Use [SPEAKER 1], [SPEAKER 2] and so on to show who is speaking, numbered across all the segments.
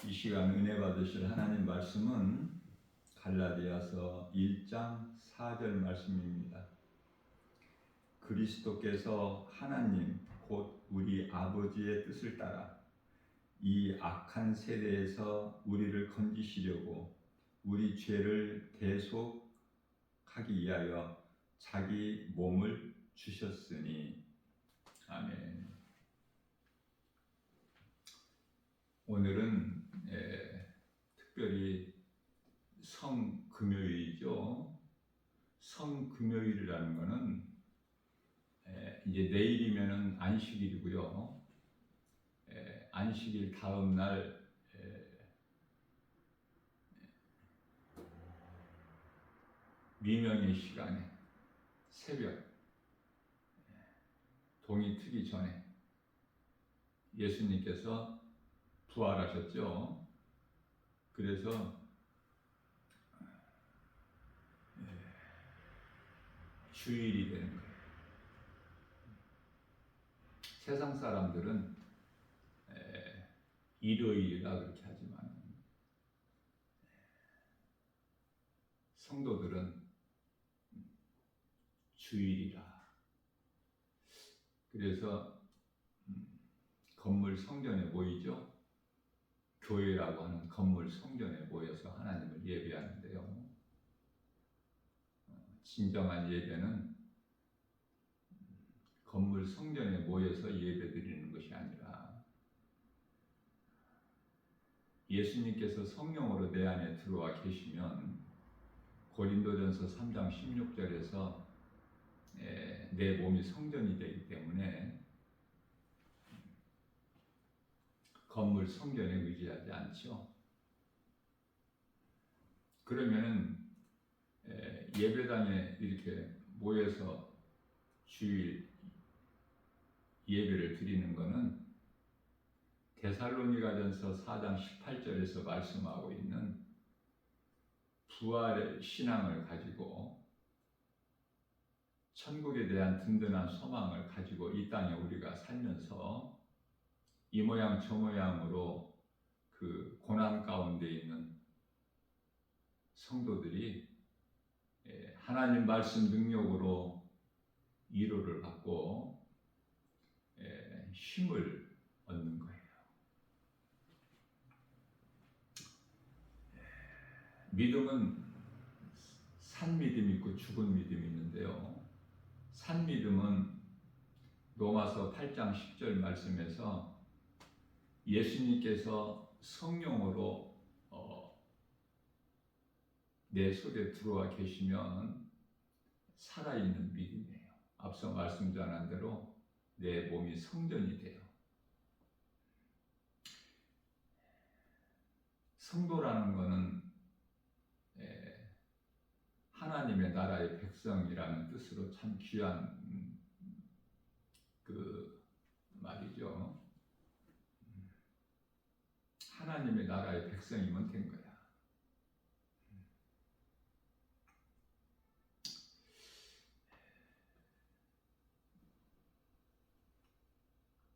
[SPEAKER 1] 이 시간 은혜 받으실 하나님 말씀은 갈라디아서 1장 4절 말씀입니다. 그리스도께서 하나님 곧 우리 아버지의 뜻을 따라 이 악한 세대에서 우리를 건지시려고 우리 죄를 대속하기 위하여 자기 몸을 주셨으니. 아멘. 오늘은 특별히 성금요일이죠. 성금요일이라는 것은 이제 내일이면은 안식일이고요. 안식일 다음 날 미명의 시간에 새벽 동이 트기 전에 예수님께서 부활하셨죠. 그래서 주일이 되는 거예요. 세상 사람들은 일요일이라 그렇게 하지만 성도들은 주일이라. 그래서 건물 성전에 모이죠. 교회라고 하는 건물 성전에 모여서 하나님을 예배하는데요. 진정한 예배는 건물 성전에 모여서 예배드리는 것이 아니라 예수님께서 성령으로 내 안에 들어와 계시면 고린도전서 3장 16절에서 내 몸이 성전이 되기 때문에 건물 성전에 의지하지 않죠. 그러면은 예배당에 이렇게 모여서 주일 예배를 드리는 것은 데살로니가전서 4장 18절에서 말씀하고 있는 부활의 신앙을 가지고 천국에 대한 든든한 소망을 가지고 이 땅에 우리가 살면서 이 모양 저 모양으로 그 고난 가운데 있는 성도들이 하나님 말씀 능력으로 위로를 받고 힘을 얻는 거예요. 믿음은 산 믿음이 있고 죽은 믿음이 있는데요. 산 믿음은 로마서 8장 10절 말씀에서 예수님께서 성령으로 내 속에 들어와 계시면 살아있는 믿음이에요. 앞서 말씀 전한 대로 내 몸이 성전이 돼요. 성도라는 것은 하나님의 나라의 백성이라는 뜻으로 참 귀한 그 말이죠. 하나님의 나라의 백성이면 된 거야.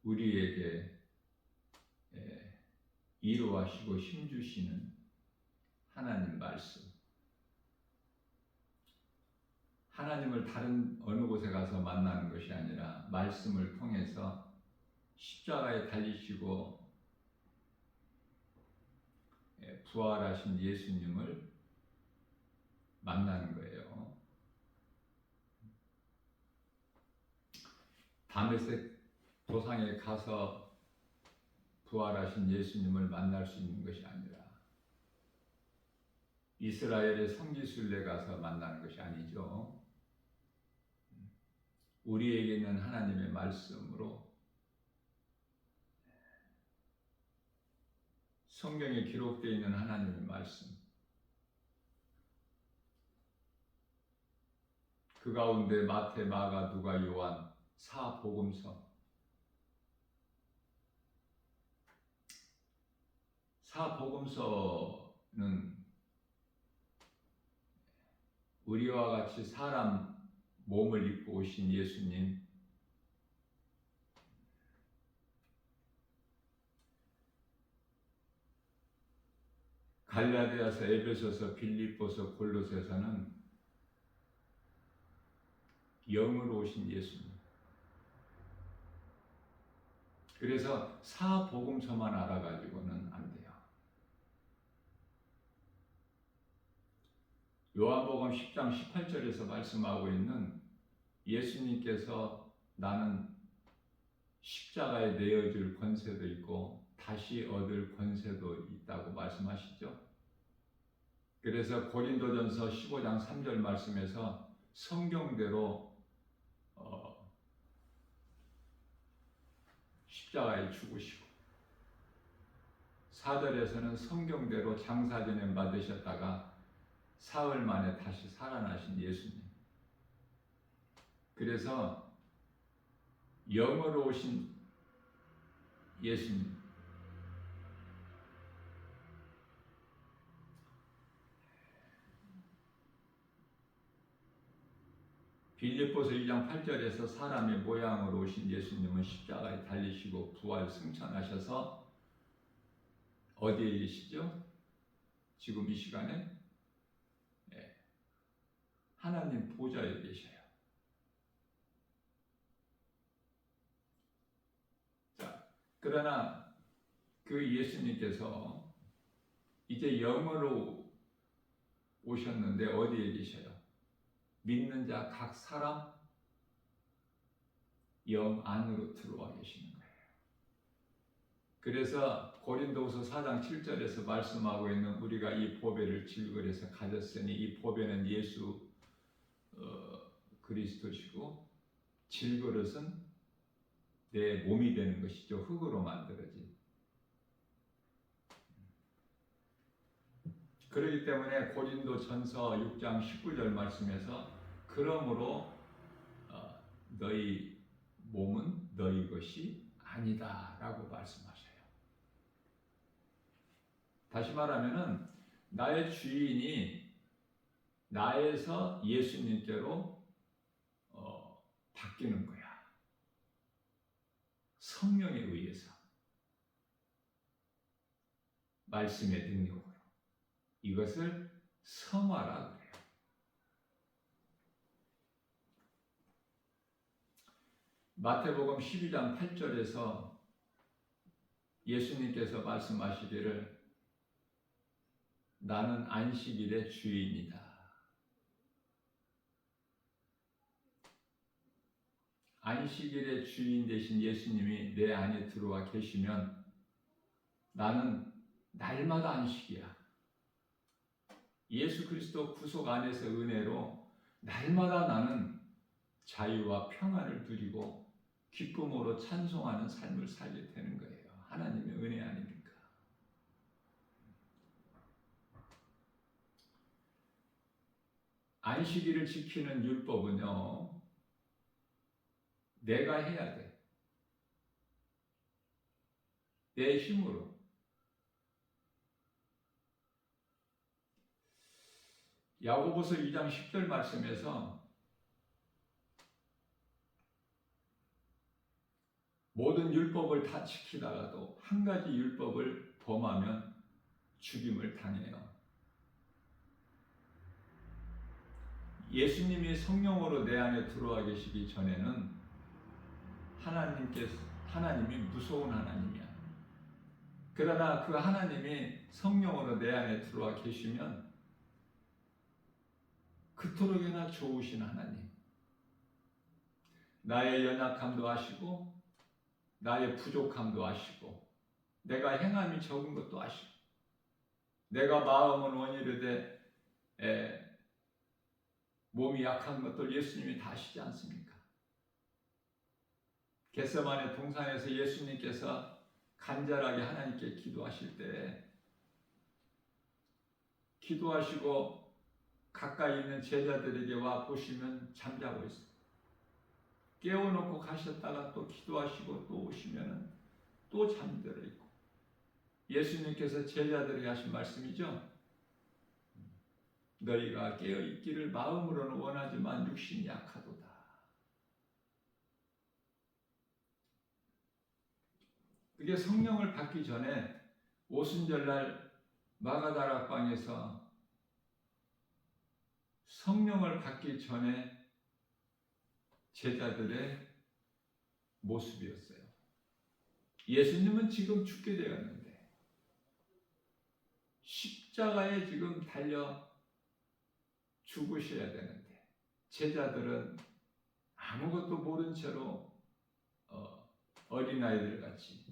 [SPEAKER 1] 우리에게 위로하시고 힘주시는 하나님 말씀. 하나님을 다른 어느 곳에 가서 만나는 것이 아니라 말씀을 통해서 십자가에 달리시고 부활하신 예수님을 만나는 거예요. 다메섹 도상에 가서 부활하신 예수님을 만날 수 있는 것이 아니라 이스라엘의 성지순례 가서 만나는 것이 아니죠. 우리에게는 하나님의 말씀으로 성경에 기록되어 있는 하나님의 말씀, 그 가운데 마태, 마가, 누가, 요한, 사복음서는 우리와 같이 사람 몸을 입고 오신 예수님, 갈라디아서, 에베소서, 빌립보서, 골로새서는 영으로 오신 예수님. 그래서 사복음서만 알아가지고는 안 돼요. 요한복음 10장 18절에서 말씀하고 있는 예수님께서 나는 십자가에 내어줄 권세도 있고 다시 얻을 권세도 있다고 말씀하시죠. 그래서 고린도전서 15장 3절 말씀에서 성경대로 십자가에 죽으시고 4절에서는 성경대로 장사전에 받으셨다가 사흘 만에 다시 살아나신 예수님. 그래서 영으로 오신 예수님. 빌립보서 2장 8절에서 사람의 모양으로 오신 예수님은 십자가에 달리시고 부활 승천하셔서 어디에 계시죠? 지금 이 시간에 하나님 보좌에 계셔요. 자, 그러나 그 예수님께서 이제 영으로 오셨는데 어디에 계셔요? 믿는 자 각 사람 영 안으로 들어와 계시는 거예요. 그래서 고린도후서 4장 7절에서 말씀하고 있는 우리가 이 보배를 질그릇에 가졌으니 이 보배는 예수 그리스도시고 질그릇은 내 몸이 되는 것이죠. 흙으로 만들어진. 그렇기 때문에 고린도전서 6장 19절 말씀에서 그러므로 너희 몸은 너희 것이 아니다 라고 말씀하셔요. 다시 말하면은 나의 주인이 나에서 예수님께로 바뀌는 거야. 성령에 의해서 말씀의 능력으로. 이것을 성화라 그래요. 마태복음 12장 8절에서 예수님께서 말씀하시기를 나는 안식일의 주인이다. 안식일의 주인 되신 예수님이 내 안에 들어와 계시면 나는 날마다 안식이야. 예수 그리스도 구속 안에서 은혜로 날마다 나는 자유와 평안을 누리고 기쁨으로 찬송하는 삶을 살게 되는 거예요. 하나님의 은혜 아닙니까? 안식일을 지키는 율법은요, 내가 해야 돼. 내 힘으로. 야고보서 2장 10절 말씀에서 모든 율법을 다 지키다가도 한 가지 율법을 범하면 죽임을 당해요. 예수님이 성령으로 내 안에 들어와 계시기 전에는 하나님이 무서운 하나님이야. 그러나 그 하나님이 성령으로 내 안에 들어와 계시면 그토록이나 좋으신 하나님. 나의 연약함도 아시고 나의 부족함도 아시고 내가 행함이 적은 것도 아시고 내가 마음은 원이르되 몸이 약한 것들 예수님이 다 아시지 않습니까? 겟세마네 동산에서 예수님께서 간절하게 하나님께 기도하실 때 기도하시고 가까이 있는 제자들에게 와 보시면 잠자고 있어요. 깨워놓고 가셨다가 또 기도하시고 또 오시면 또 잠들어 있고. 예수님께서 제자들에게 하신 말씀이죠. 너희가 깨어있기를 마음으로는 원하지만 육신이 약하도다. 그게 성령을 받기 전에 오순절날 마가다락방에서 성령을 받기 전에 제자들의 모습이었어요. 예수님은 지금 죽게 되었는데 십자가에 지금 달려 죽으셔야 되는데 제자들은 아무것도 모른 채로 어린아이들 같이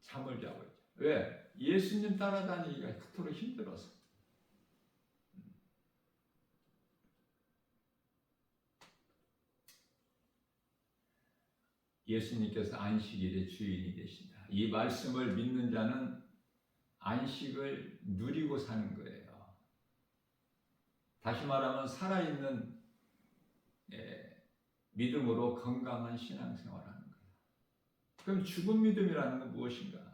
[SPEAKER 1] 잠을 자고 있죠. 왜? 예수님 따라다니기가 그토록 힘들어서. 예수님께서 안식일의 주인이 되신다. 이 말씀을 믿는 자는 안식을 누리고 사는 거예요. 다시 말하면 살아있는 믿음으로 건강한 신앙생활하는 거예요. 그럼 죽은 믿음이라는 건 무엇인가?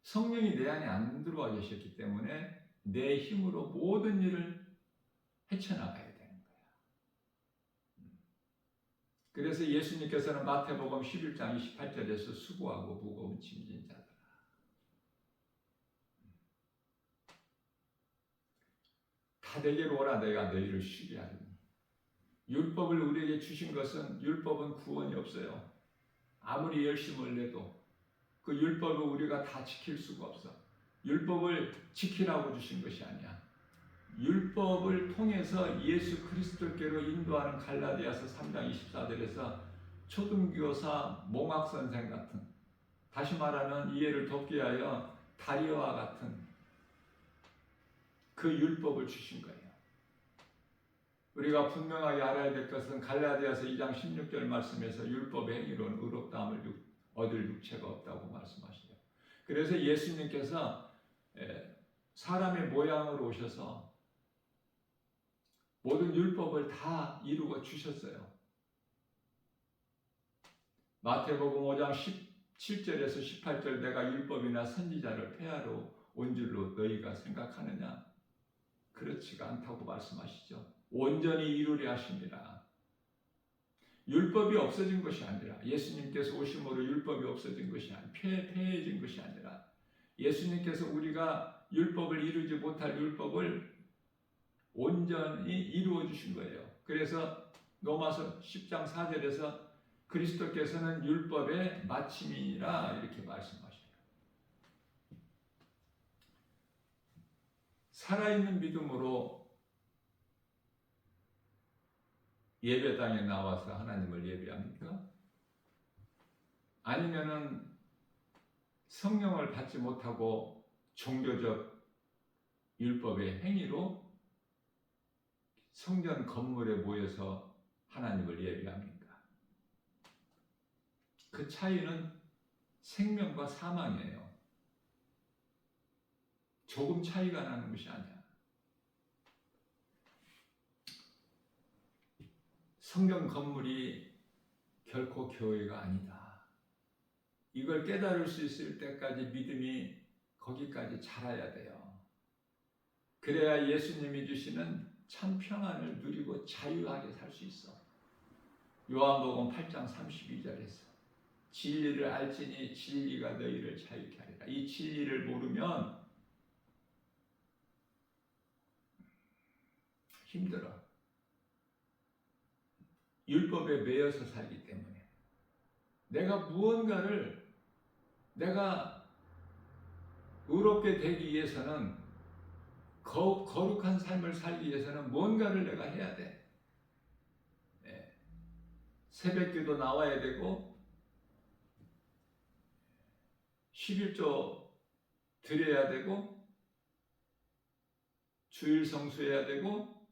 [SPEAKER 1] 성령이 내 안에 안 들어와 계셨기 때문에 내 힘으로 모든 일을 헤쳐나가야 되는 거야. 그래서 예수님께서는 마태복음 11장 28절에서 수고하고 무거운 짐진 자들아 다 내게로 오라 내가 너희를 쉬게 하리니. 율법을 우리에게 주신 것은 율법은 구원이 없어요. 아무리 열심을 내도 그 율법을 우리가 다 지킬 수가 없어. 율법을 지키라고 주신 것이 아니야. 율법을 통해서 예수 그리스도께로 인도하는 갈라디아서 3장 24절에서 초등교사 몽학선생 같은, 다시 말하는 이해를 돕기 위하여 다리와 같은 그 율법을 주신 거예요. 우리가 분명하게 알아야 될 것은 갈라디아서 2장 16절 말씀에서 율법의 행위로는 의롭다함을 얻을 육체가 없다고 말씀하시죠. 그래서 예수님께서 사람의 모양으로 오셔서 모든 율법을 다 이루어 주셨어요. 마태복음 5장 17절에서 18절 내가 율법이나 선지자를 폐하러 온 줄로 너희가 생각하느냐? 그렇지가 않다고 말씀하시죠. 온전히 이루려 하십니다. 율법이 없어진 것이 아니라 예수님께서 오심으로 율법이 없어진 것이 아니라 폐해진 것이 아니라 예수님께서 우리가 율법을 이루지 못할 율법을 온전히 이루어 주신 거예요. 그래서 로마서 10장 4절에서 그리스도께서는 율법의 마침이라 이렇게 말씀하셔요. 살아있는 믿음으로 예배당에 나와서 하나님을 예배합니까? 아니면은 성령을 받지 못하고 종교적 율법의 행위로 성전 건물에 모여서 하나님을 예배합니까? 그 차이는 생명과 사망이에요. 조금 차이가 나는 것이 아니야. 성전 건물이 결코 교회가 아니다. 이걸 깨달을 수 있을 때까지 믿음이 거기까지 자라야 돼요. 그래야 예수님이 주시는 참 평안을 누리고 자유하게 살 수 있어. 요한복음 8장 32절에서 진리를 알지니 진리가 너희를 자유케 하리라. 이 진리를 모르면 힘들어. 율법에 매여서 살기 때문에 내가 무언가를 내가 의롭게 되기 위해서는 거룩한 삶을 살기 위해서는 뭔가를 내가 해야 돼. 네. 새벽기도 나와야 되고 11조 드려야 되고 주일 성수해야 되고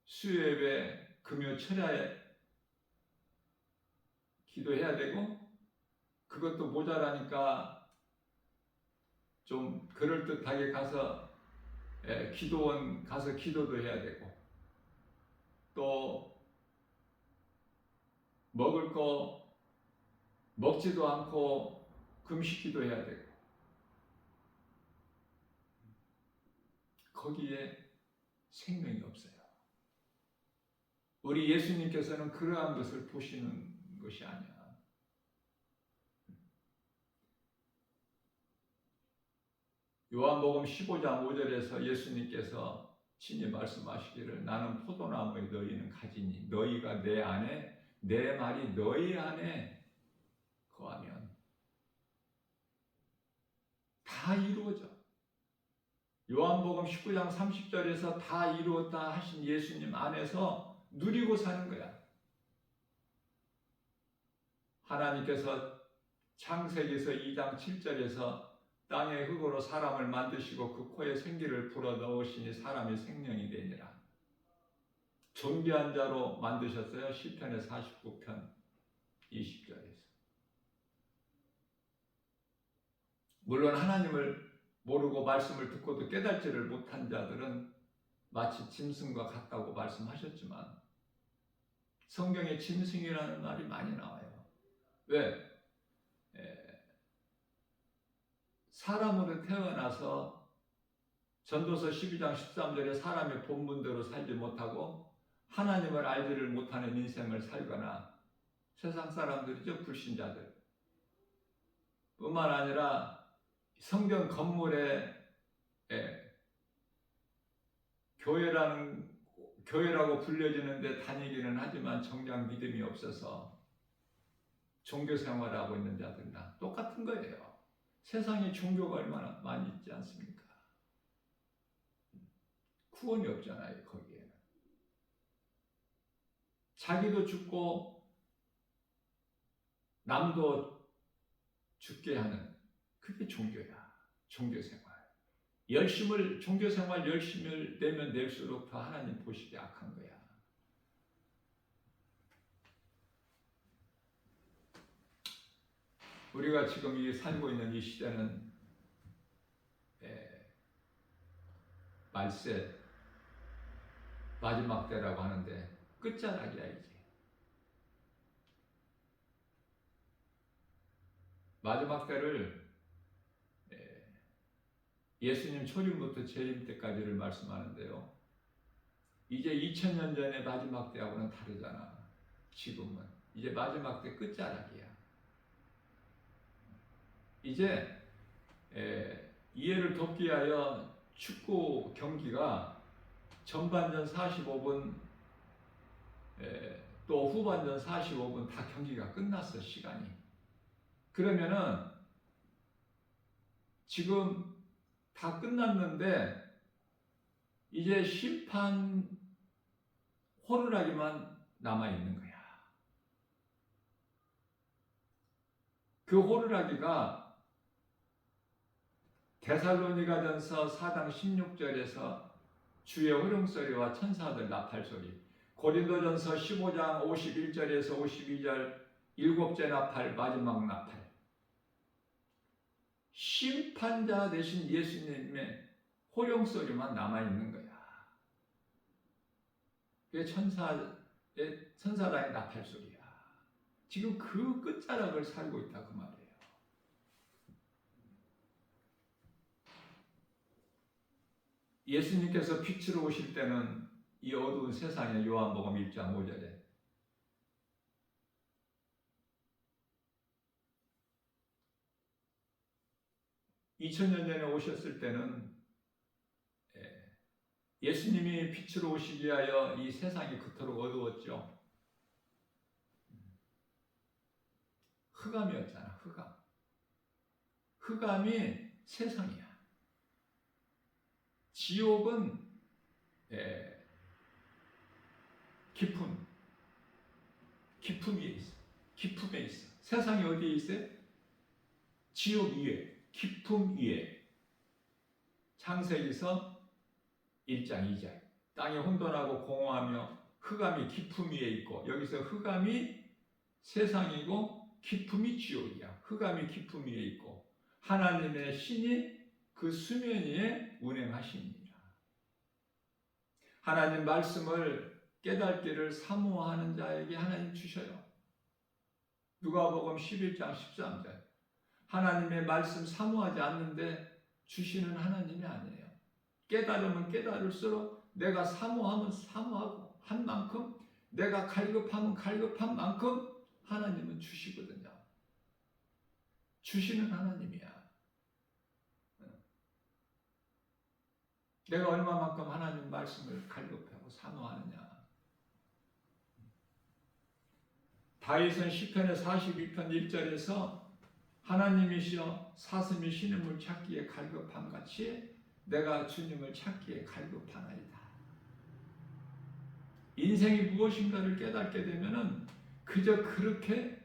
[SPEAKER 1] 수요예배 금요 철야에 기도해야 되고 그것도 모자라니까 좀 그럴듯하게 가서 기도원 가서 기도도 해야 되고 또 먹을 거 먹지도 않고 금식기도 해야 되고 거기에 생명이 없어요. 우리 예수님께서는 그러한 것을 보시는 것이 아니야. 요한복음 15장 5절에서 예수님께서 친히 말씀하시기를 나는 포도나무에 너희는 가지니 너희가 내 안에 내 말이 너희 안에 거하면 다 이루어져. 요한복음 19장 30절에서 다 이루었다 하신 예수님 안에서 누리고 사는 거야. 하나님께서 창세기서 2장 7절에서 땅의 흙으로 사람을 만드시고 그 코에 생기를 불어넣으시니 사람이 생명이 되니라. 존귀한 자로 만드셨어요. 시편의 49편 20절에서. 물론 하나님을 모르고 말씀을 듣고도 깨닫지를 못한 자들은 마치 짐승과 같다고 말씀하셨지만 성경에 짐승이라는 말이 많이 나와요. 왜? 사람으로 태어나서 전도서 12장 13절에 사람의 본분대로 살지 못하고 하나님을 알지를 못하는 인생을 살거나 세상 사람들이죠. 불신자들 뿐만 아니라 성경 건물에 교회라고 불려지는데 다니기는 하지만 정작 믿음이 없어서 종교 생활하고 있는 자들이나 똑같은 거예요. 세상에 종교가 얼마나 많이 있지 않습니까? 구원이 없잖아요. 거기에는 자기도 죽고 남도 죽게 하는 그게 종교야. 종교생활. 종교생활 열심을 내면 낼수록 더 하나님 보시기 악한 거야. 우리가 지금 살고 있는 이 시대는 말세 마지막 때라고 하는데 끝자락이야 이제. 마지막 때를 예수님 초림부터 재림 때까지를 말씀하는데요. 이제 2000년 전의 마지막 때하고는 다르잖아. 지금은 이제 마지막 때 끝자락이야. 이제 이해를 돕기 위하여 축구 경기가 전반전 45분 또 후반전 45분 다 경기가 끝났어. 시간이. 그러면은 지금 다 끝났는데 이제 심판 호루라기만 남아있는 거야. 그 호루라기가 데살로니가전서 4장 16절에서 주의 호령소리와 천사들 나팔소리, 고린도전서 15장 51절에서 52절 일곱째 나팔, 마지막 나팔, 심판자 되신 예수님의 호령소리만 남아있는 거야. 그게 천사단의 나팔소리야. 지금 그 끝자락을 살고 있다 그 말이에요. 예수님께서 빛으로 오실 때는 이 어두운 세상에 요한복음 1장 5절에 2000년 전에 오셨을 때는 예수님이 빛으로 오시기 위하여 이 세상이 그토록 어두웠죠. 흑암이었잖아. 흑암. 흑암이 세상이야. 지옥은 깊음 위에 있어. 깊음에 있어. 세상이 어디에 있어요? 지옥 위에, 깊음 위에. 창세기서 1장 2절. 땅이 혼돈하고 공허하며 흑암이 깊음 위에 있고, 여기서 흑암이 세상이고 깊음이 지옥이야. 흑암이 깊음 위에 있고 하나님의 신이 그 수면 위에 운행하십니다. 하나님 말씀을 깨닫기를 사모하는 자에게 하나님 주셔요. 누가복음 11장 13절. 하나님의 말씀 사모하지 않는데 주시는 하나님이 아니에요. 깨달으면 깨달을수록 내가 사모하면 사모하고 한 만큼, 내가 갈급하면 갈급한 만큼 하나님은 주시거든요. 주시는 하나님이야. 내가 얼마만큼 하나님 말씀을 갈급하고 사모하느냐. 다윗은 시편의 42편 1절에서 하나님이시여 사슴이 신음을 찾기에 갈급함 같이 내가 주님을 찾기에 갈급하나이다. 인생이 무엇인가를 깨닫게 되면은 그저 그렇게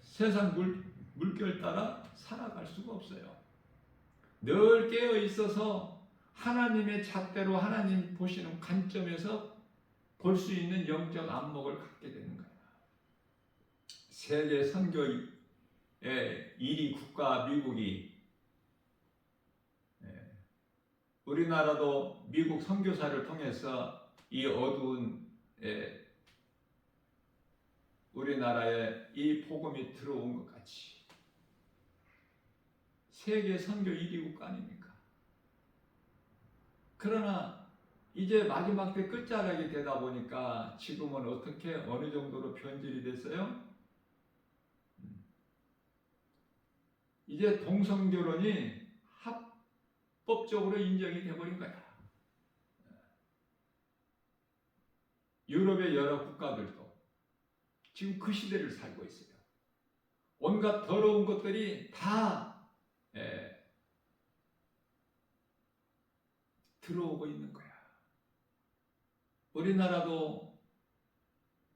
[SPEAKER 1] 세상 물결 따라 살아갈 수가 없어요. 늘 깨어 있어서 하나님의 잣대로 하나님 보시는 관점에서 볼 수 있는 영적 안목을 갖게 되는 거예요. 세계 선교 1위 국가 미국이, 우리나라도 미국 선교사를 통해서 이 어두운 우리나라에 이 복음이 들어온 것 같이 세계 선교 1위 국가 아닙니까? 그러나 이제 마지막 때 끝자락이 되다 보니까 지금은 어떻게 어느 정도로 변질이 됐어요? 이제 동성결혼이 합법적으로 인정이 되어버린 거야. 유럽의 여러 국가들도 지금 그 시대를 살고 있어요. 온갖 더러운 것들이 다 들어오고 있는 거야. 우리나라도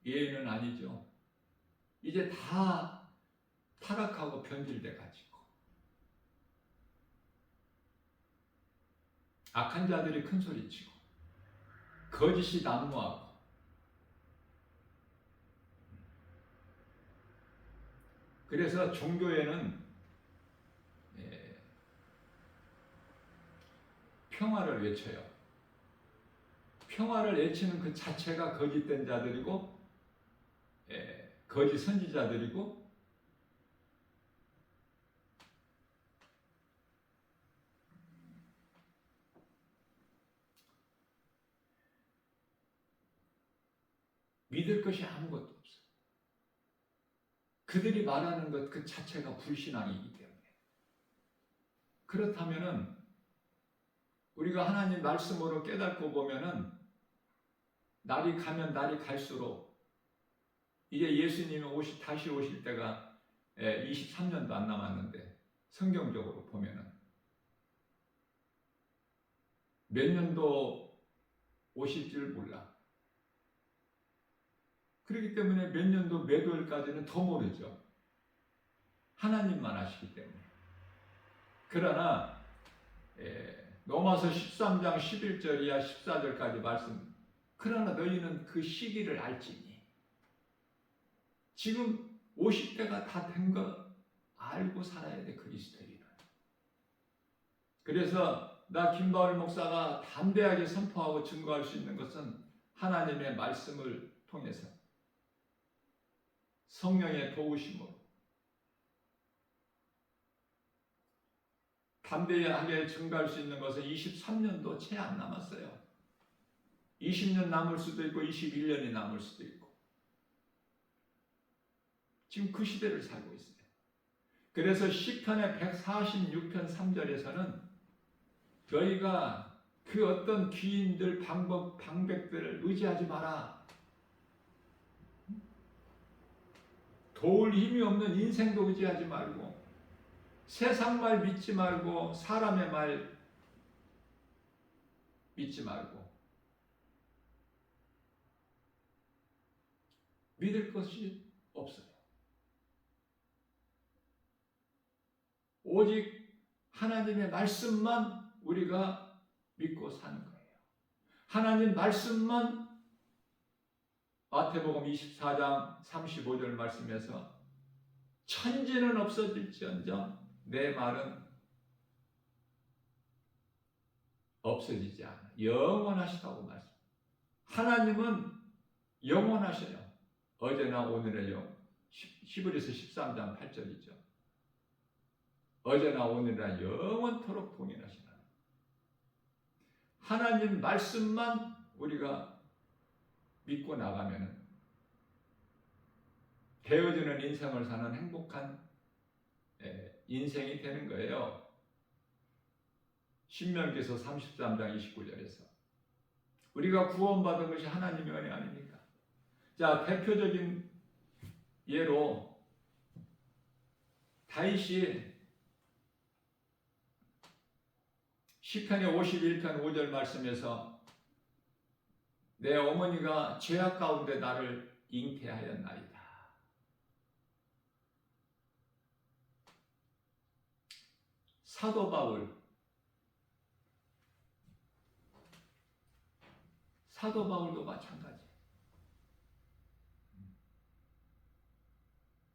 [SPEAKER 1] 예외는 아니죠. 이제 다 타락하고 변질돼 가지고 악한 자들이 큰 소리치고 거짓이 난무하고 그래서 종교에는 평화를 외쳐요. 평화를 외치는 그 자체가 거짓된 자들이고 거짓 선지자들이고 믿을 것이 아무것도 없어요. 그들이 말하는 것 그 자체가 불신앙이기 때문에. 그렇다면은 우리가 하나님 말씀으로 깨닫고 보면은 날이 가면 날이 갈수록 이제 예수님이 다시 오실 때가 23년도 안 남았는데 성경적으로 보면은 몇 년도 오실 줄 몰라. 그렇기 때문에 몇 년도 몇 월까지는 더 모르죠. 하나님만 아시기 때문에. 그러나 로마서 13장 11절 이하 14절까지 말씀. 그러나 너희는 그 시기를 알지니 지금 50대가 다 된 거 알고 살아야 돼. 그리스도인은. 그래서 나 김바울 목사가 담대하게 선포하고 증거할 수 있는 것은 하나님의 말씀을 통해서 성령의 도우심으로 담대하게 증거할 수 있는 것은 23년도 채 안 남았어요. 20년 남을 수도 있고 21년이 남을 수도 있고 지금 그 시대를 살고 있어요. 그래서 시편의 146편 3절에서는 너희가 그 어떤 귀인들 방백들을 의지하지 마라. 도울 힘이 없는 인생도 의지하지 말고 세상 말 믿지 말고 사람의 말 믿지 말고 믿을 것이 없어요. 오직 하나님의 말씀만 우리가 믿고 사는 거예요. 하나님 말씀만 마태복음 24장 35절 말씀에서 천지는 없어질지언정 내 말은 없어지지 않아. 영원하시다고 말씀. 하나님은 영원하셔요. 어제나 오늘의 영. 히브리서 13장 8절이죠. 어제나 오늘이나 영원토록 동일하신 하나님 말씀만 우리가 믿고 나가면 되어지는 인생을 사는 행복한 인생이 되는 거예요. 신명기서 33장 29절에서 우리가 구원받은 것이 하나님의 은혜 아닙니까? 자, 대표적인 예로 다윗이 시편의 51편 5절 말씀에서 내 어머니가 죄악 가운데 나를 잉태하였나이다. 사도 바울도 마찬가지.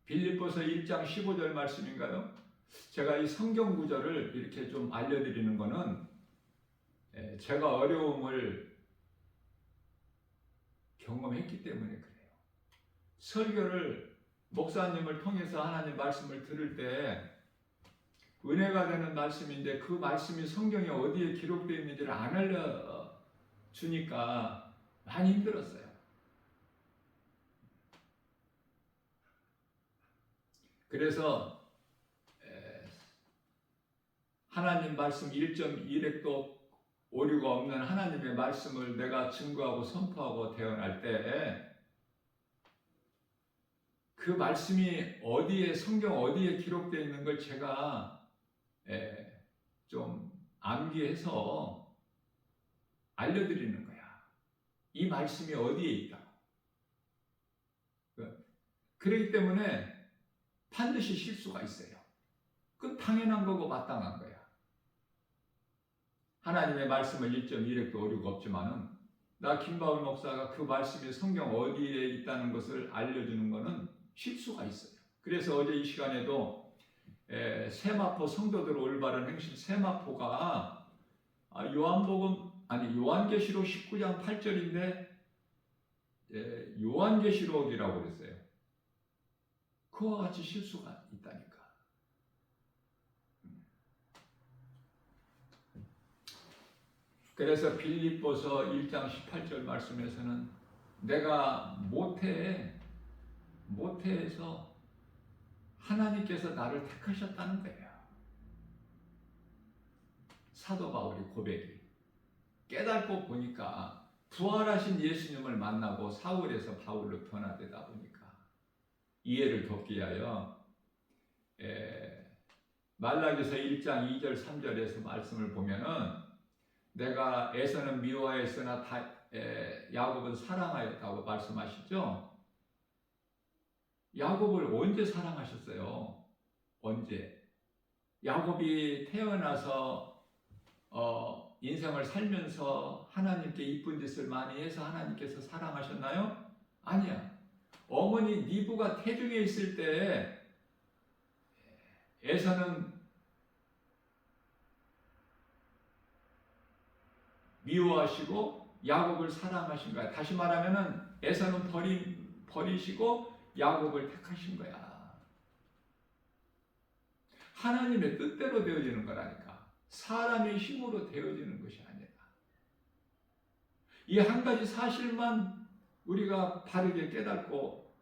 [SPEAKER 1] 빌립보서 1장 15절 말씀인가요? 제가 이 성경 구절을 이렇게 좀 알려드리는 거는 제가 어려움을 경험했기 때문에 그래요. 설교를 목사님을 통해서 하나님 말씀을 들을 때 은혜가 되는 말씀인데 그 말씀이 성경에 어디에 기록되어 있는지를 안 알려주니까 많이 힘들었어요. 그래서 하나님 말씀 1.1획도 오류가 없는 하나님의 말씀을 내가 증거하고 선포하고 대언할 때 그 말씀이 어디에 성경 어디에 기록되어 있는 걸 제가 좀 암기해서 알려드리는 거야. 이 말씀이 어디에 있다고. 그렇기 때문에 반드시 실수가 있어요. 그건 당연한 거고 마땅한 거야. 하나님의 말씀을 1.1획도 오류가 없지만은 나 김바울 목사가 그 말씀이 성경 어디에 있다는 것을 알려주는 것은 실수가 있어요. 그래서 어제 이 시간에도 세마포 성도들 올바른 행실 세마포가 요한계시록 19장 8절인데 요한계시록이라고 그랬어요. 그와 같이 실수가 있다니까. 그래서 빌립보서 1장 18절 말씀에서는 내가 모태에서 하나님께서 나를 택하셨다는 거예요. 사도 바울이 고백이 깨닫고 보니까 부활하신 예수님을 만나고 사울에서 바울로 변화되다 보니까 이해를 돕기 위하여 말라기서 1장 2절 3절에서 말씀을 보면은 내가 에서는 미워하였으나 야곱은 사랑하였다고 말씀하시죠. 야곱을 언제 사랑하셨어요? 언제? 야곱이 태어나서 인생을 살면서 하나님께 이쁜 짓을 많이 해서 하나님께서 사랑하셨나요? 아니야. 어머니 니브가 태중에 있을 때 에서는 미워하시고 야곱을 사랑하신 거야. 다시 말하면은 에서는 버리시고 야곱을 택하신 거야. 하나님의 뜻대로 되어지는 거라니까. 사람의 힘으로 되어지는 것이 아니라. 이 한 가지 사실만 우리가 바르게 깨닫고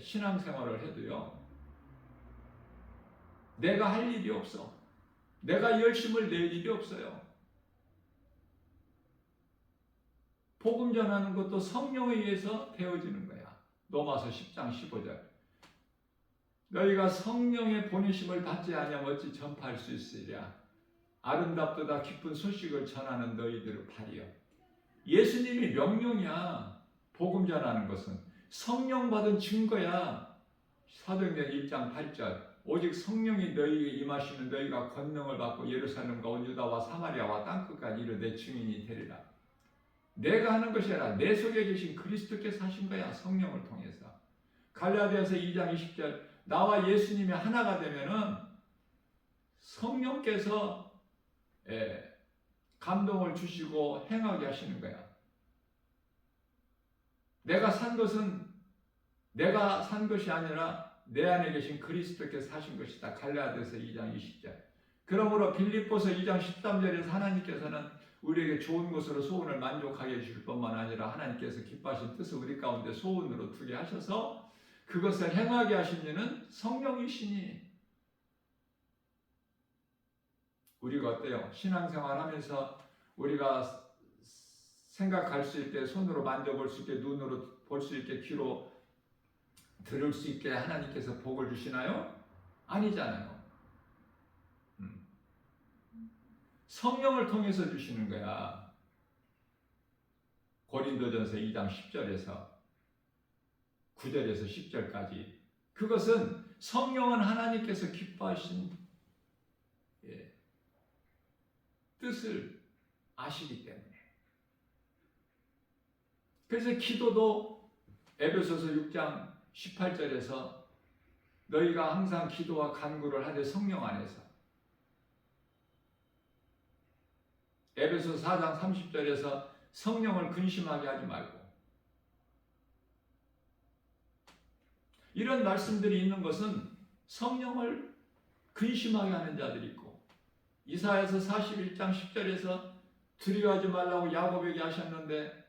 [SPEAKER 1] 신앙생활을 해도요. 내가 할 일이 없어. 내가 열심을 낼 일이 없어요. 복음 전하는 것도 성령에 의해서 되어지는 거야. 로마서 10장 15절. 너희가 성령의 보내심을 받지 아니하면 어찌 전파할 수 있으랴. 아름답도다 기쁜 소식을 전하는 너희들을 발이여. 예수님이 명령이야. 복음 전하는 것은 성령 받은 증거야. 사도행전 1장 8절. 오직 성령이 너희에게 임하시면 너희가 권능을 받고 예루살렘과 온 유다와 사마리아와 땅끝까지 이르 내 증인이 되리라. 내가 하는 것이 아니라 내 속에 계신 그리스도께서 하신 거야. 성령을 통해서. 갈라디아서 2장 20절. 나와 예수님이 하나가 되면은 성령께서 감동을 주시고 행하게 하시는 거야. 내가 산 것이 아니라 내 안에 계신 그리스도께서 하신 것이다. 갈라디아서 2장 20절. 그러므로 빌립보서 2장 13절에서 하나님께서는 우리에게 좋은 것으로 소원을 만족하게 해주실 뿐만 아니라 하나님께서 기뻐하신 뜻을 우리 가운데 소원으로 두게 하셔서 그것을 행하게 하신 이는 성령이시니 우리가 어때요? 신앙생활 하면서 우리가 생각할 수 있게, 손으로 만져볼 수 있게, 눈으로 볼 수 있게, 귀로 들을 수 있게 하나님께서 복을 주시나요? 아니잖아요. 성령을 통해서 주시는 거야. 고린도전서 2장 10절에서 9절에서 10절까지. 그것은 성령은 하나님께서 기뻐하신 뜻을 아시기 때문에. 그래서 기도도 에베소서 6장 18절에서 너희가 항상 기도와 간구를 하되 성령 안에서, 에베소 4장 30절에서 성령을 근심하게 하지 말고, 이런 말씀들이 있는 것은 성령을 근심하게 하는 자들이 있고, 이사야서 41장 10절에서 두려워하지 말라고 야곱에게 하셨는데,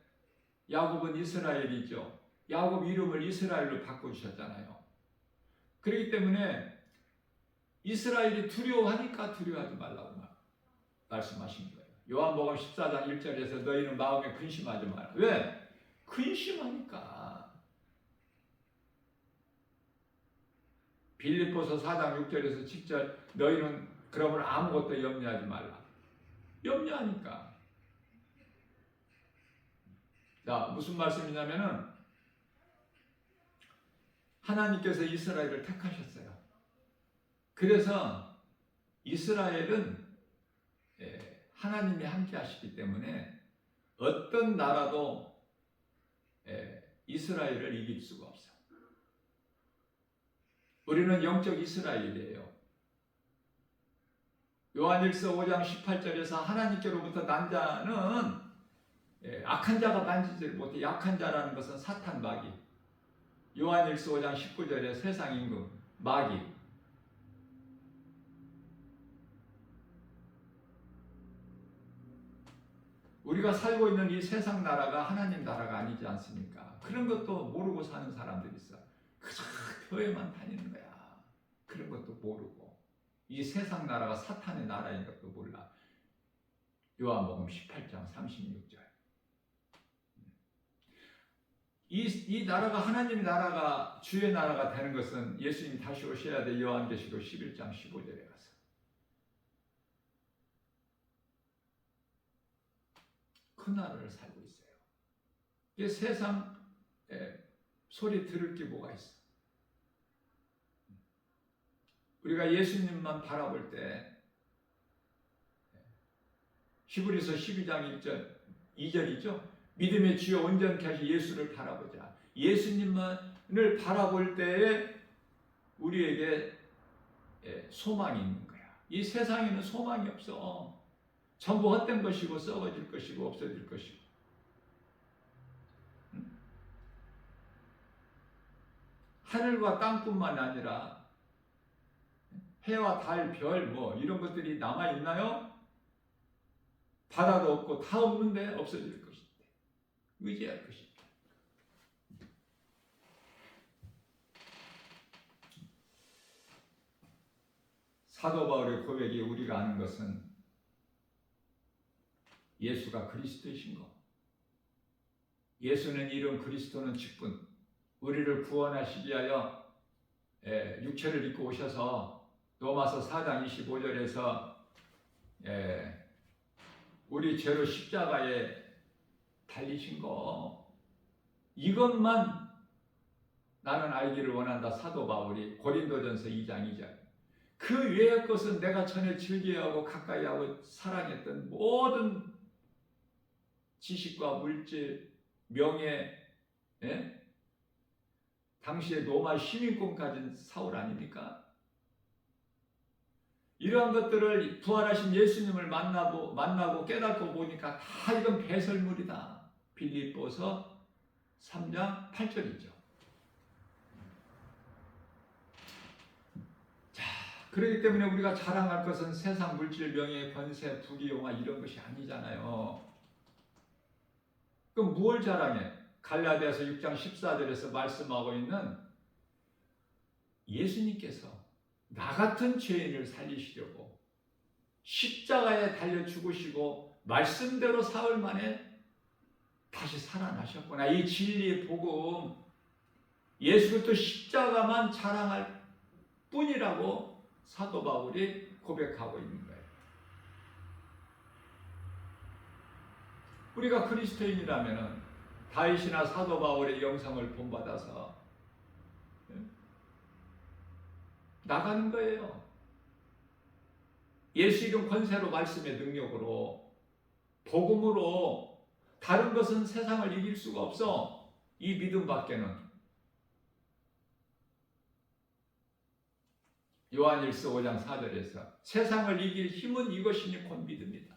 [SPEAKER 1] 야곱은 이스라엘이죠. 야곱 이름을 이스라엘로 바꿔주셨잖아요. 그렇기 때문에 이스라엘이 두려워하니까 두려워하지 말라고 말씀하신 거예요. 요한복음 14장 1절에서 너희는 마음에 근심하지 마라. 왜? 근심하니까. 빌립보서 4장 6절에서 7절 너희는 그러므로 아무것도 염려하지 말라. 염려하니까. 자, 무슨 말씀이냐면은 하나님께서 이스라엘을 택하셨어요. 그래서 이스라엘은 하나님이 함께 하시기 때문에 어떤 나라도 이스라엘을 이길 수가 없어요. 우리는 영적 이스라엘이에요. 요한일서 5장 18절에서 하나님께로부터 난 자는 악한 자가 만지지를 못해. 약한 자라는 것은 사탄 마귀. 요한일서 5장 19절에 세상 임금 마귀. 우리가 살고 있는 이 세상 나라가 하나님 나라가 아니지 않습니까? 그런 것도 모르고 사는 사람들이 있어. 그저 교회만 다니는 거야. 그런 것도 모르고. 이 세상 나라가 사탄의 나라인 것도 몰라. 요한복음 18장 36절. 이 나라가 하나님의 나라가 주의 나라가 되는 것은 예수님 다시 오셔야 돼. 요한계시록 11장 15절에 가서. 그 나라를 살고 있어요. 이게 세상 소리 들을 게 뭐가 있어? 우리가 예수님만 바라볼 때 히브리서 12장 1절 2절이죠. 믿음의 주여 온전케 하신 예수를 바라보자. 예수님만을 바라볼 때에 우리에게 소망이 있는 거야. 이 세상에는 소망이 없어. 전부 헛된 것이고 썩어질 것이고 없어질 것이고. 하늘과 땅뿐만 아니라 해와 달, 별 뭐 이런 것들이 남아 있나요? 바다도 없고 다 없는데 없어질 것인데 의지할 것입니다. 사도 바울의 고백이 우리가 아는 것은 예수가 그리스도이신 것. 예수는 이름, 그리스도는 직분. 우리를 구원하시기 위하여 육체를 입고 오셔서 로마서 4장 25절에서 우리 죄로 십자가에 달리신 거, 이것만 나는 알기를 원한다. 사도 바울이 고린도전서 2장 2절. 그 외의 것은 내가 전에 즐겨하고 가까이하고 사랑했던 모든 지식과 물질, 명예, 당시에 로마 시민권 가진 사울 아닙니까? 이러한 것들을 부활하신 예수님을 만나고 깨닫고 보니까 다 이건 배설물이다. 빌립보서 3장 8절이죠. 자, 그렇기 때문에 우리가 자랑할 것은 세상 물질, 명예, 권세, 부귀, 영화 이런 것이 아니잖아요. 그럼 무엇을 자랑해? 갈라디아서 6장 14절에서 말씀하고 있는 예수님께서 나 같은 죄인을 살리시려고 십자가에 달려 죽으시고 말씀대로 사흘 만에 다시 살아나셨구나. 이 진리의 복음, 예수 그리스도 십자가만 자랑할 뿐이라고 사도 바울이 고백하고 있는 거예요. 우리가 그리스도인이라면 다윗이나 사도 바울의 영성을 본받아서 나가는 거예요. 예수 이름 권세로, 말씀의 능력으로, 복음으로. 다른 것은 세상을 이길 수가 없어. 이 믿음밖에는. 요한일서 5장 4절에서 세상을 이길 힘은 이것이니 곧 믿음이다.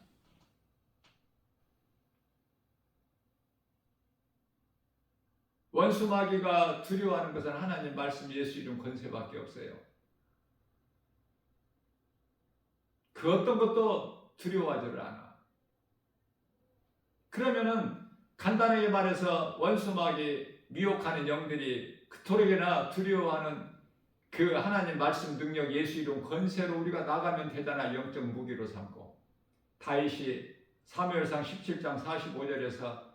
[SPEAKER 1] 원수 마귀가 두려워하는 것은 하나님 말씀, 예수 이름 권세밖에 없어요. 그 어떤 것도 두려워하지를 않아. 그러면은 간단하게 말해서 원수 마귀 미혹하는 영들이 그토록이나 두려워하는 그 하나님 말씀 능력, 예수 이름 권세로 우리가 나가면 되잖아. 영적 무기로 삼고. 다윗이 사무엘상 17장 45절에서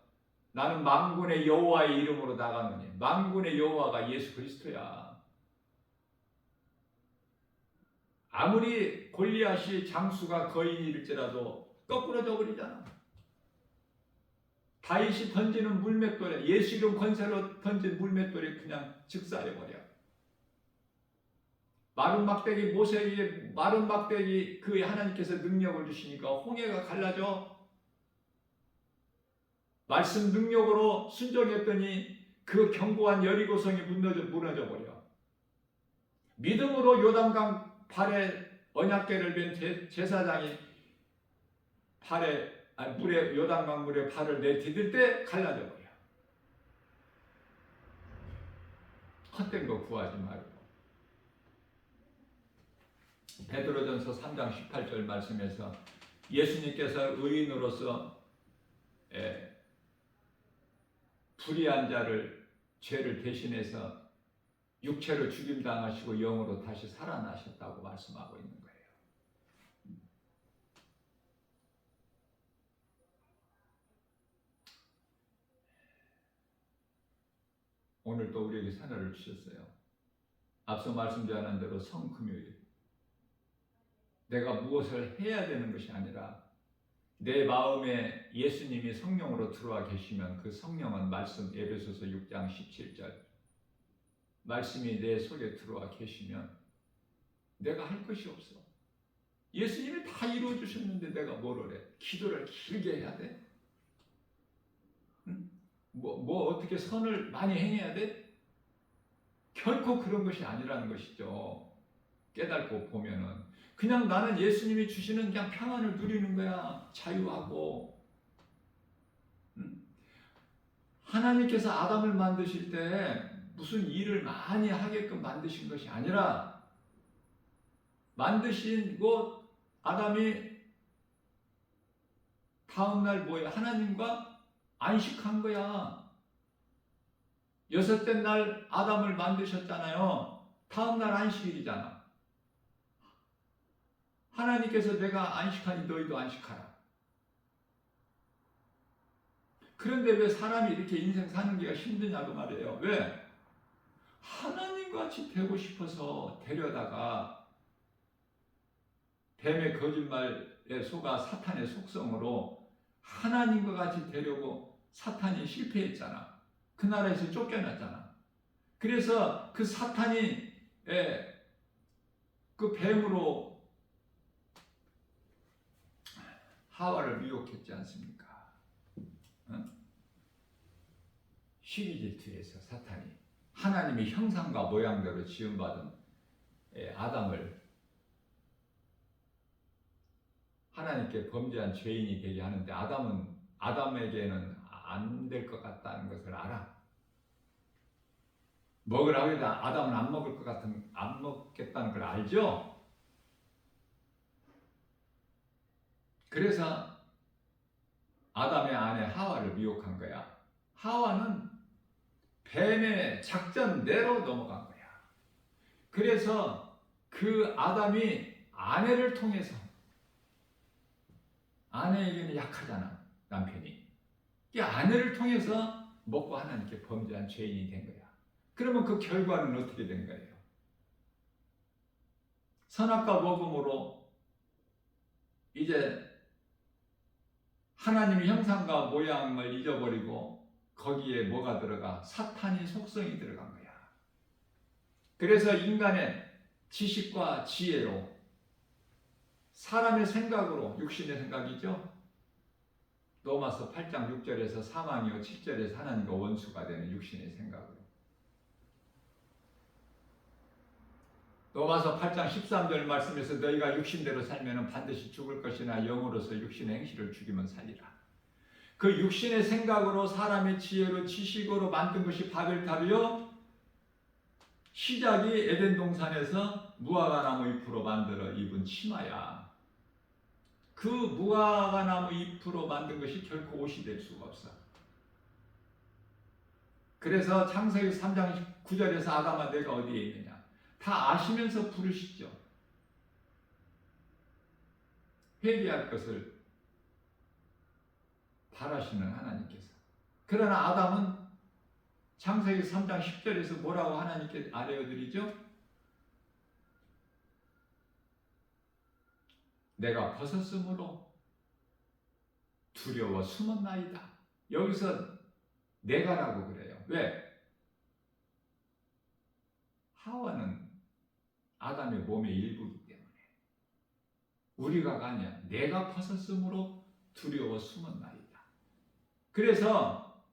[SPEAKER 1] 나는 만군의 여호와의 이름으로 나가노니, 만군의 여호와가 예수 그리스도야. 아무리 골리앗이 장수가 거인일지라도 거꾸로 져버리잖아. 다윗이 던지는 물맷돌에, 예수 이름 권세로 던진 물맷돌이 그냥 즉사해버려. 마른 막대기, 모세에게 마른 막대기 그 하나님께서 능력을 주시니까 홍해가 갈라져. 말씀 능력으로 순종했더니 그 견고한 여리고성이 무너져 버려. 믿음으로 요단강 발에 언약궤를 벤 제사장이 물에, 요단강 물에 발을 내디딜 때 갈라져 버려. 헛된 거 구하지 말고. 베드로전서 3장 18절 말씀에서 예수님께서 의인으로서 불의한 자를, 죄를 대신해서 육체로 죽임당하시고 영으로 다시 살아나셨다고 말씀하고 있는 거예요. 오늘 또 우리에게 사례를 주셨어요. 앞서 말씀드린 대로 성금요일, 내가 무엇을 해야 되는 것이 아니라 내 마음에 예수님이 성령으로 들어와 계시면 그 성령은 말씀, 에베소서 6장 17절 말씀이 내 속에 들어와 계시면 내가 할 것이 없어. 예수님이 다 이루어 주셨는데 내가 뭘 해? 기도를 길게 해야 돼? 응? 뭐 어떻게 선을 많이 행해야 돼? 결코 그런 것이 아니라는 것이죠. 깨닫고 보면은 그냥 나는 예수님이 주시는 그냥 평안을 누리는 거야. 자유하고. 하나님께서 아담을 만드실 때 무슨 일을 많이 하게끔 만드신 것이 아니라 만드시고 아담이 다음날 뭐야? 하나님과 안식한 거야. 여섯째 날 아담을 만드셨잖아요. 다음날 안식일이잖아. 하나님께서 내가 안식하니 너희도 안식하라. 그런데 왜 사람이 이렇게 인생 사는 게 힘드냐고 말이에요. 왜? 하나님같이 되고 싶어서 데려다가 뱀의 거짓말에 속아 사탄의 속성으로 하나님과 같이 되려고 사탄이 실패했잖아. 그 나라에서 쫓겨났잖아. 그래서 그 사탄이 그 뱀으로 하와를 미혹했지 않습니까? 시기질투에서 사탄이 하나님의 형상과 모양대로 지음받은 아담을 하나님께 범죄한 죄인이 되게 하는데 아담에게는 안 될 것 같다는 것을 알아. 먹으라고 해도 아담은 안 먹을 것 같은, 안 먹겠다는 걸 알죠? 그래서 아담의 아내 하와를 미혹한 거야. 하와는 뱀의 작전대로 넘어간 거야. 그래서 그 아담이 아내를 통해서 아내에게는 약하잖아, 남편이. 이 아내를 통해서 먹고 하나님께 범죄한 죄인이 된 거야. 그러면 그 결과는 어떻게 된 거예요? 선악과 모범으로 이제 하나님의 형상과 모양을 잊어버리고 거기에 뭐가 들어가? 사탄의 속성이 들어간 거야. 그래서 인간의 지식과 지혜로 사람의 생각으로, 육신의 생각이죠. 로마서 8장 6절에서 사망이요 7절에서 하나님과 원수가 되는 육신의 생각으로. 로마서 8장 13절 말씀에서 너희가 육신대로 살면 반드시 죽을 것이나 영으로서 육신의 행실을 죽이면 살리라. 그 육신의 생각으로 사람의 지혜로 지식으로 만든 것이 바벨탑이요. 시작이 에덴 동산에서 무화과 나무 잎으로 만들어 입은 치마야. 그 무화과 나무 잎으로 만든 것이 결코 옷이 될 수가 없어. 그래서 창세기 3장 9절에서 아담아 내가 어디에 있느냐. 다 아시면서 부르시죠. 회개할 것을 바라시는 하나님께서. 그러나 아담은 창세기 3장 10절에서 뭐라고 하나님께 아뢰어드리죠? 내가 벗었으므로 두려워 숨었나이다. 여기서 내가라고 그래요. 왜? 하와는 아담의 몸의 일부이기 때문에. 우리가 아니야. 내가 벗었으므로 두려워 숨었나이다. 그래서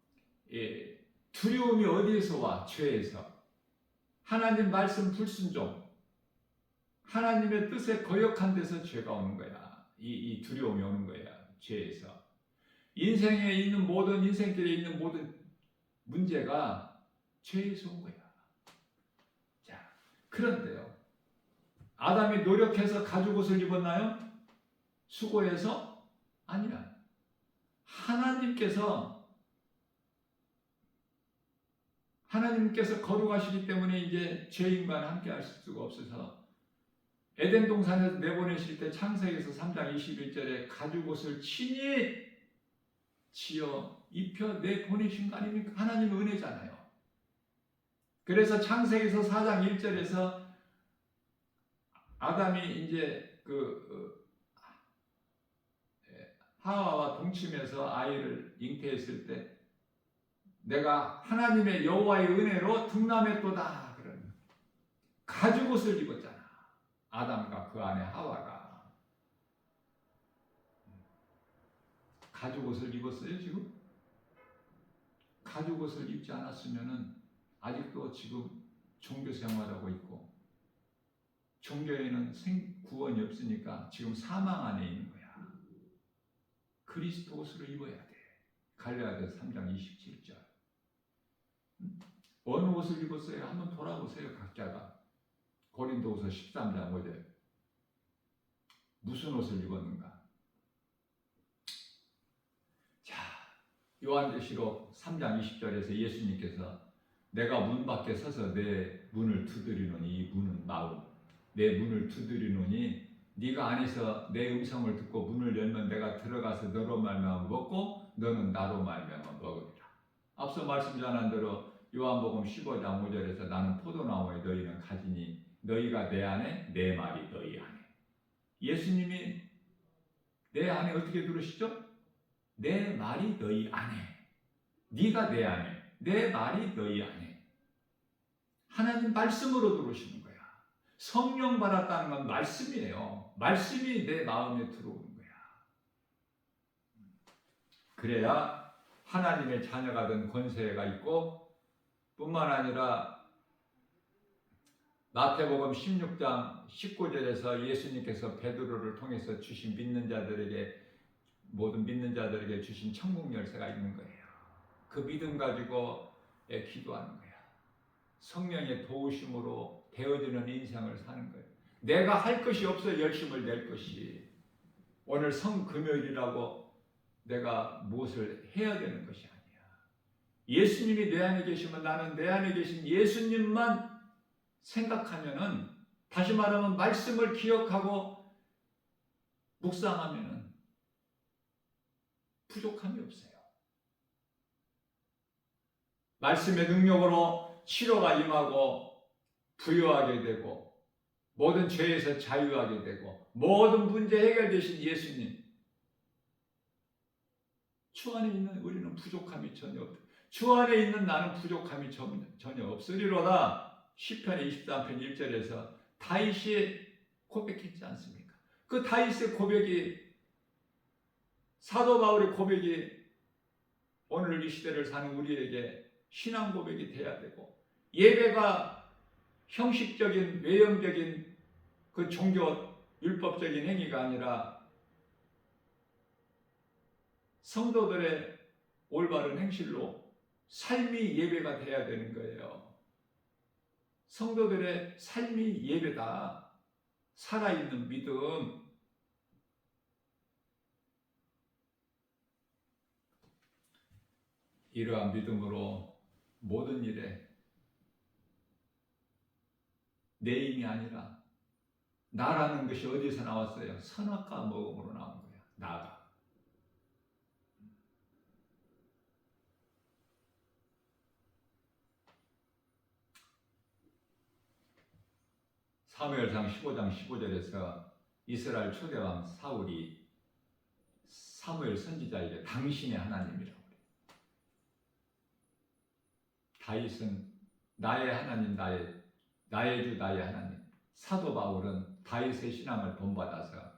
[SPEAKER 1] 두려움이 어디에서 와? 죄에서. 하나님 말씀 불순종, 하나님의 뜻에 거역한 데서 죄가 오는 거야. 이 두려움이 오는 거야. 죄에서. 인생에 있는 모든, 인생길에 있는 모든 문제가 죄에서 온 거야. 자, 그런데요. 아담이 노력해서 가죽옷을 입었나요? 수고해서? 아니야. 하나님께서 거룩하시기 때문에 이제 죄인과 함께 할 수가 없어서 에덴 동산에서 내보내실 때 창세기에서 3장 21절에 가죽옷을 친히 지어 입혀 내보내신 거 아닙니까? 하나님의 은혜잖아요. 그래서 창세기에서 4장 1절에서 아담이 이제 하와와 동침해서 아이를 잉태했을 때 내가 하나님의 여호와의 은혜로 등남했도다. 그런 가죽옷을 입었잖아. 아담과 그 안에 하와가 가죽옷을 입었어요. 지금 가죽옷을 입지 않았으면은 아직도 지금 종교 생활하고 있고 종교에는 구원이 없으니까 지금 사망 안에 있는 거야. 그리스도 옷으로 입어야 돼. 갈라디아서 3장 27절. 어느 옷을 입었어요? 한번 돌아보세요. 각자가. 고린도후서 13장 5절. 무슨 옷을 입었는가? 자, 요한계시록 3장 20절에서 예수님께서 내가 문 밖에 서서 내 문을 두드리노니, 이 문은 마음, 내 문을 두드리노니 네가 안에서 내 음성을 듣고 문을 열면 내가 들어가서 너로 말미암아 먹고 너는 나로 말미암아 먹으리라. 앞서 말씀 전한 대로 요한복음 15장 5절에서 나는 포도나무에 너희는 가지니 너희가 내 안에 내 말이 너희 안에. 예수님이 내 안에 어떻게 들으시죠? 내 말이 너희 안에. 네가 내 안에. 내 말이 너희 안에. 하나님 말씀으로 들어오시는 거야. 성령 받았다는 건 말씀이에요. 말씀이 내 마음에 들어오는 거야. 그래야 하나님의 자녀가 된 권세가 있고 뿐만 아니라 마태복음 16장 19절에서 예수님께서 베드로를 통해서 주신 모든 믿는 자들에게 주신 천국 열쇠가 있는 거예요. 그 믿음 가지고 기도하는 거야. 성령의 도우심으로 되어지는 인생을 사는 거예요. 내가 할 것이 없어 열심을 낼 것이. 오늘 성금요일이라고 내가 무엇을 해야 되는 것이 아니야. 예수님이 내 안에 계시면 나는 내 안에 계신 예수님만 생각하면은, 다시 말하면 말씀을 기억하고 묵상하면은 부족함이 없어요. 말씀의 능력으로 치료가 임하고 부유하게 되고 모든 죄에서 자유하게 되고 모든 문제 해결되신 예수님, 주 안에 있는 우리는 부족함이 전혀 없다. 주 안에 있는 나는 부족함이 전혀 없으리로다. 시편 23편 1절에서 다윗이 고백했지 않습니까? 그 다윗의 고백이, 사도 바울의 고백이 오늘 이 시대를 사는 우리에게 신앙 고백이 돼야 되고, 예배가 형식적인 외형적인 그 종교 율법적인 행위가 아니라 성도들의 올바른 행실로 삶이 예배가 돼야 되는 거예요. 성도들의 삶이 예배다. 살아있는 믿음. 이러한 믿음으로 모든 일에 내 힘이 아니라 나라는 것이 어디서 나왔어요? 선악과 모험으로 나온 거야. 나가. 사무엘상 15장 15절에서 이스라엘 초대왕 사울이 사무엘 선지자에게 당신의 하나님이라고 그래요. 다윗은 나의 하나님, 나의 주, 나의 하나님. 사도 바울은 다윗의 신앙을 본받아서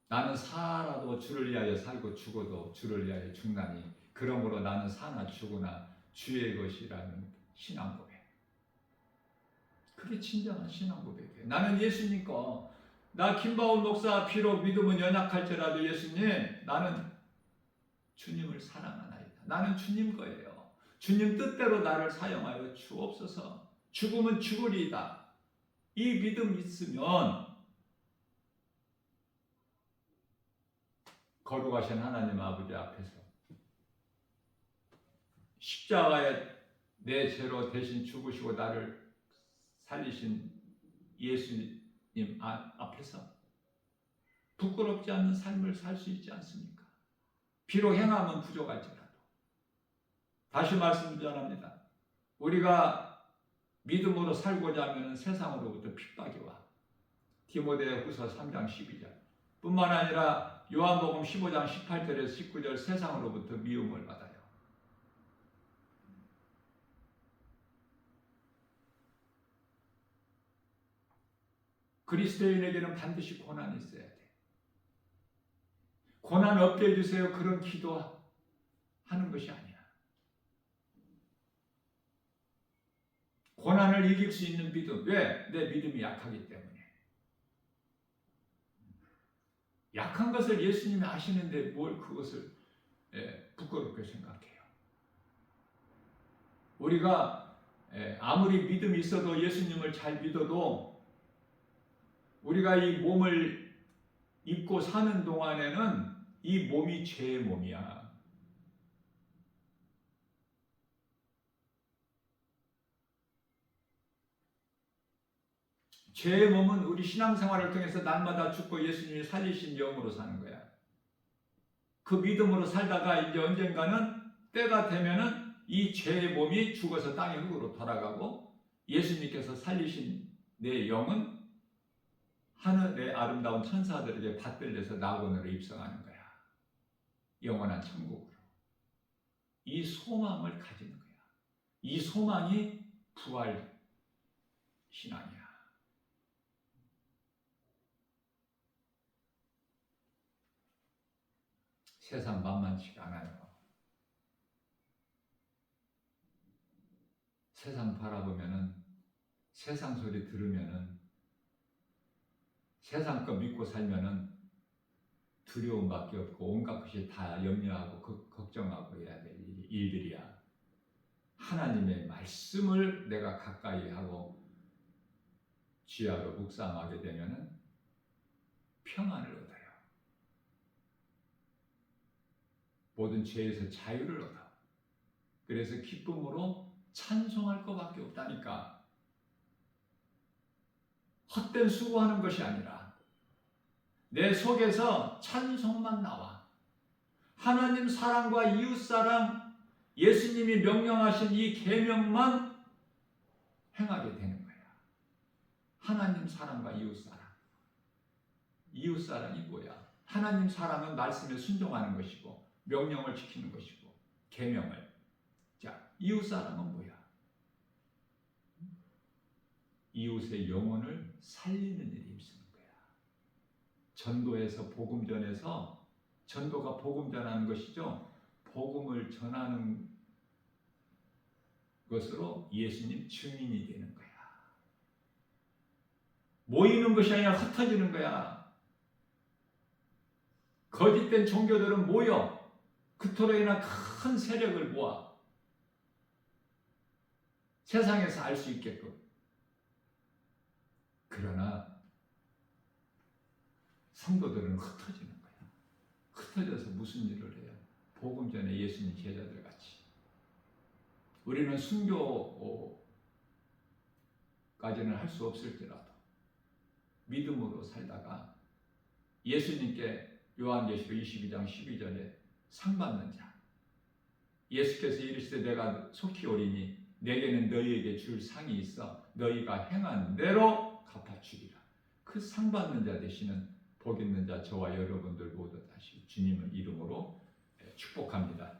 [SPEAKER 1] 나는 살아도 주를 위하여 살고 죽어도 주를 위하여 죽나니 그러므로 나는 사나 죽으나 주의 것이라는 신앙 고백. 그게 진정한 신앙 고백이에요. 나는 예수님 거. 나 김바울 목사 비록 믿음은 연약할지라도 예수님, 나는 주님을 사랑하나이다. 나는 주님 거예요. 주님 뜻대로 나를 사용하여 주옵소서. 죽으면 죽으리이다. 이 믿음 있으면 거룩하신 하나님 아버지 앞에서 십자가에 내 죄로 대신 죽으시고 나를 살리신 예수님 앞에서 부끄럽지 않는 삶을 살 수 있지 않습니까? 비록 행함은 부족할지라도. 다시 말씀드립니다. 우리가 믿음으로 살고자 하면 세상으로부터 핍박이 와. 디모데후서 3장 12절 뿐만 아니라 요한복음 15장 18절에서 19절 세상으로부터 미움을 받아요. 그리스도인에게는 반드시 고난이 있어야 돼. 고난 없게 해주세요. 그런 기도하는 것이 아니야. 고난을 이길 수 있는 믿음. 왜? 내 믿음이 약하기 때문에. 약한 것을 예수님이 아시는데 뭘 그것을 부끄럽게 생각해요. 우리가 아무리 믿음이 있어도 예수님을 잘 믿어도 우리가 이 몸을 입고 사는 동안에는 이 몸이 죄의 몸이야. 죄의 몸은 우리 신앙생활을 통해서 날마다 죽고 예수님이 살리신 영으로 사는 거야. 그 믿음으로 살다가 이제 언젠가는 때가 되면은 이 죄의 몸이 죽어서 땅의 흙으로 돌아가고 예수님께서 살리신 내 영은 하늘의 아름다운 천사들에게 받들려서 낙원으로 입성하는 거야. 영원한 천국으로. 이 소망을 가지는 거야. 이 소망이 부활 신앙이야. 세상 만만치가 않아요. 세상 바라보면은, 세상 소리 들으면은, 세상 거 믿고 살면은 두려움밖에 없고 온갖 것이 다 염려하고 걱정하고 해야 될 일들이야. 하나님의 말씀을 내가 가까이 하고 지하로 묵상하게 되면은 평안을 얻어요. 모든 죄에서 자유를 얻어. 그래서 기쁨으로 찬송할 것밖에 없다니까. 헛된 수고하는 것이 아니라 내 속에서 찬송만 나와. 하나님 사랑과 이웃 사랑, 예수님이 명령하신 이 계명만 행하게 되는 거야. 하나님 사랑과 이웃 사랑. 이웃 사랑이 뭐야? 하나님 사랑은 말씀에 순종하는 것이고 명령을 지키는 것이고 계명을. 자, 이웃 사랑은 뭐야? 이웃의 영혼을 살리는 일에 힘쓰는 거야. 전도에서 복음 전해서, 전도가 복음 전하는 것이죠. 복음을 전하는 것으로 예수님 증인이 되는 거야. 모이는 것이 아니라 흩어지는 거야. 거짓된 종교들은 모여 그토록 인한 큰 세력을 모아 세상에서 알 수 있게끔. 그러나 성도들은 흩어지는 거야. 흩어져서 무슨 일을 해요? 복음 전에 예수님 제자들 같이. 우리는 순교까지는 할 수 없을지라도 믿음으로 살다가 예수님께 요한계시록 22장 12절에 상 받는 자, 예수께서 이르시되 내가 속히 오리니 내게는 너희에게 줄 상이 있어 너희가 행한 대로 갚아주리라. 그 상 받는 자 되시는 복 있는 자 저와 여러분들 모두 다시 주님의 이름으로 축복합니다.